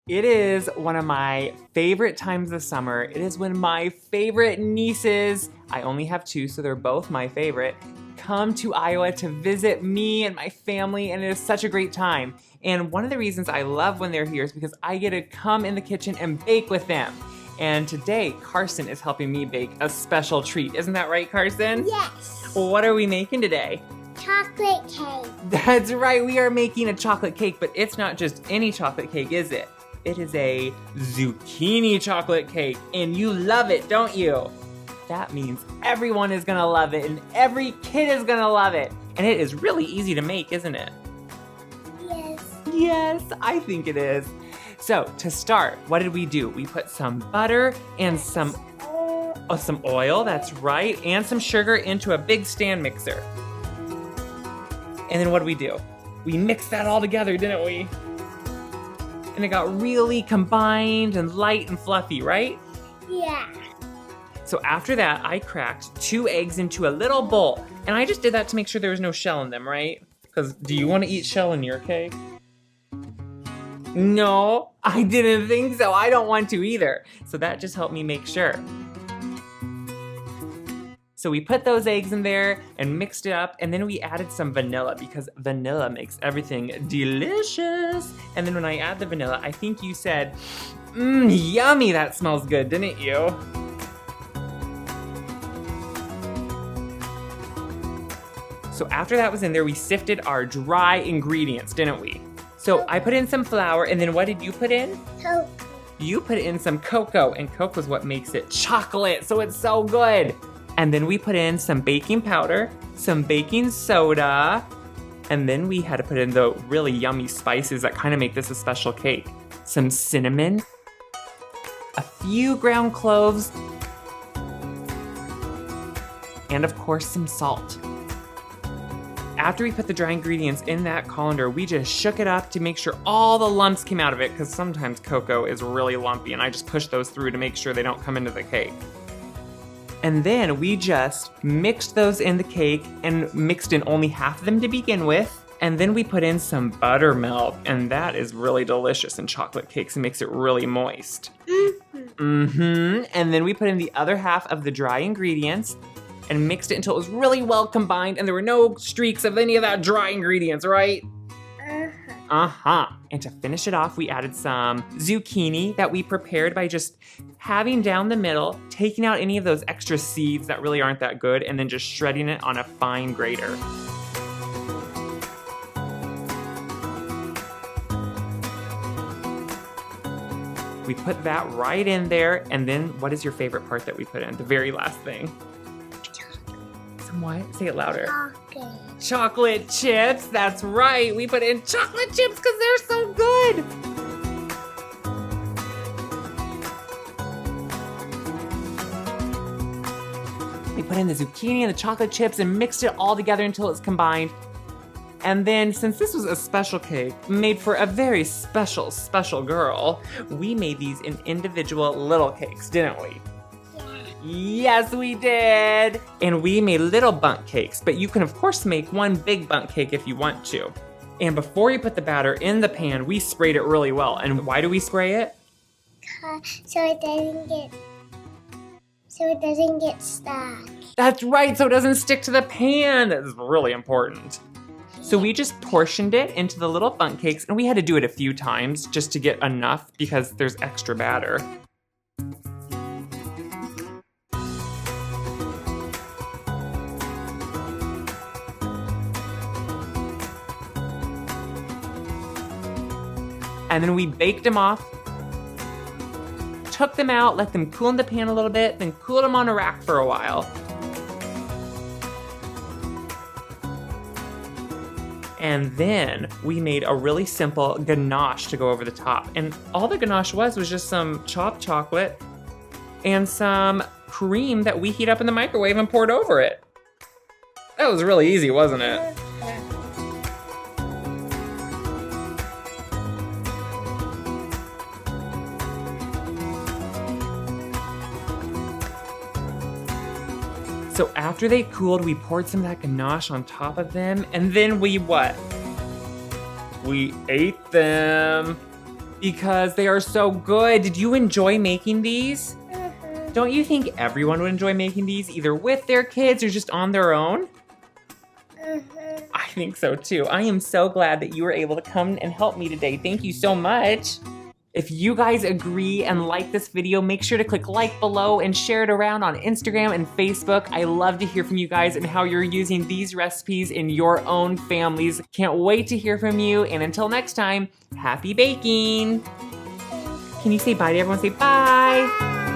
It is one of my favorite times of summer. It is when my favorite nieces, I only have two, so they're both my favorite, come to Iowa to visit me and my family, and it is such a great time. And one of the reasons I love when they're here is because I get to come in the kitchen and bake with them. And today, Carson is helping me bake a special treat. Isn't that right, Carson? Yes. Well, what are we making today? Chocolate cake. That's right, we are making a chocolate cake, but it's not just any chocolate cake, is it? It is a zucchini chocolate cake, and you love it, don't you? That means everyone is gonna love it, and every kid is gonna love it. And it is really easy to make, isn't it? Yes. Yes, I think it is. So, to start, what did we do? We put some butter and some oil, that's right, and some sugar into a big stand mixer. And then what did we do? We mixed that all together, didn't we? And it got really combined and light and fluffy, right? Yeah. So after that, I cracked 2 eggs into a little bowl. And I just did that to make sure there was no shell in them, right? Because do you want to eat shell in your cake? No, I didn't think so. I don't want to either. So that just helped me make sure. So we put those eggs in there and mixed it up, and then we added some vanilla because vanilla makes everything delicious. And then when I add the vanilla, I think you said, yummy, that smells good, didn't you? So after that was in there, we sifted our dry ingredients, didn't we? So I put in some flour, and then what did you put in? Cocoa. You put in some cocoa, and cocoa is what makes it chocolate, so it's so good. And then we put in some baking powder, some baking soda, and then we had to put in the really yummy spices that kind of make this a special cake. Some cinnamon, a few ground cloves, and of course some salt. After we put the dry ingredients in that colander, we just shook it up to make sure all the lumps came out of it, because sometimes cocoa is really lumpy, and I just push those through to make sure they don't come into the cake. And then we just mixed those in the cake and mixed in only half of them to begin with. And then we put in some buttermilk, and that is really delicious in chocolate cakes and makes it really moist. And then we put in the other half of the dry ingredients and mixed it until it was really well combined and there were no streaks of any of that dry ingredients, right? And to finish it off, we added some zucchini that we prepared by just having down the middle, taking out any of those extra seeds that really aren't that good, and then just shredding it on a fine grater. We put that right in there, and then what is your favorite part that we put in? The very last thing. Some what? Say it louder. Chocolate. Chocolate chips, that's right. We put in chocolate chips because they're so good. We put in the zucchini and the chocolate chips and mixed it all together until it's combined. And then, since this was a special cake made for a very special, special girl, we made these in individual little cakes, didn't we? Yes, we did. And we made little bundt cakes, but you can of course make one big bundt cake if you want to. And before you put the batter in the pan, we sprayed it really well. And why do we spray it? So it doesn't get stuck. That's right, so it doesn't stick to the pan. That is really important. So we just portioned it into the little bundt cakes, and we had to do it a few times just to get enough because there's extra batter. And then we baked them off, took them out, let them cool in the pan a little bit, then cooled them on a rack for a while. And then we made a really simple ganache to go over the top. And all the ganache was just some chopped chocolate and some cream that we heat up in the microwave and poured over it. That was really easy, wasn't it? So after they cooled, we poured some of that ganache on top of them, and then we what? We ate them. because they are so good. Did you enjoy making these? Mm-hmm. Don't you think everyone would enjoy making these either with their kids or just on their own? Mm-hmm. I think so too. I am so glad that you were able to come and help me today. Thank you so much. If you guys agree and like this video, make sure to click like below and share it around on Instagram and Facebook. I love to hear from you guys and how you're using these recipes in your own families. Can't wait to hear from you. And until next time, happy baking. Can you say bye to everyone? Say bye.